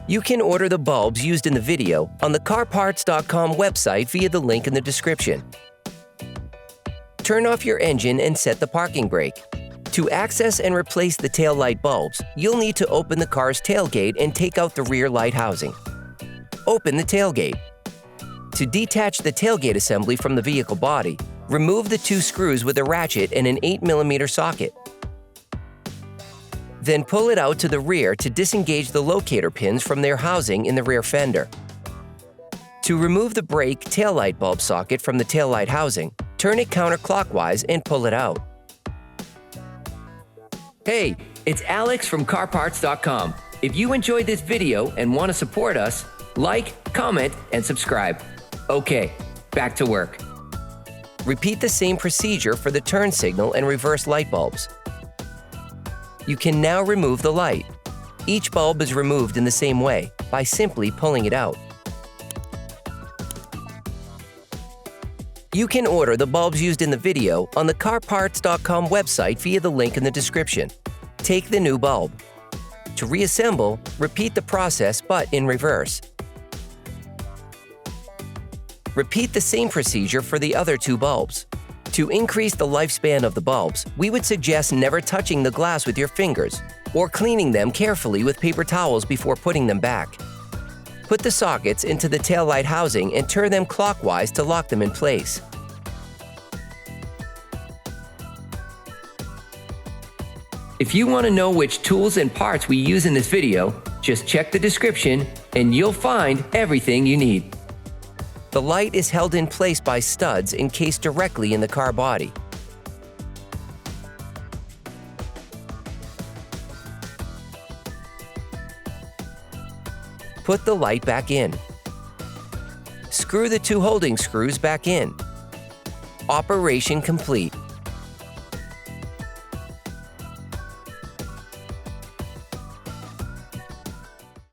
You can order the bulbs used in the video on the CarParts.com website via the link in the description. Turn off your engine and set the parking brake. To access and replace the tail light bulbs, you'll need to open the car's tailgate and take out the rear light housing. Open the tailgate. To detach the tailgate assembly from the vehicle body, remove the 2 screws with a ratchet and an 8mm socket. Then pull it out to the rear to disengage the locator pins from their housing in the rear fender. To remove the brake taillight bulb socket from the taillight housing, turn it counterclockwise and pull it out. Hey, it's Alex from CarParts.com. If you enjoyed this video and want to support us, like, comment, and subscribe. Okay, back to work. Repeat the same procedure for the turn signal and reverse light bulbs. You can now remove the light. Each bulb is removed in the same way, by simply pulling it out. You can order the bulbs used in the video on the CarParts.com website via the link in the description. Take the new bulb. To reassemble, repeat the process but in reverse. Repeat the same procedure for the other 2 bulbs. To increase the lifespan of the bulbs, we would suggest never touching the glass with your fingers or cleaning them carefully with paper towels before putting them back. Put the sockets into the taillight housing and turn them clockwise to lock them in place. If you want to know which tools and parts we use in this video, just check the description and you'll find everything you need. The light is held in place by studs encased directly in the car body. Put the light back in. Screw the 2 holding screws back in. Operation complete.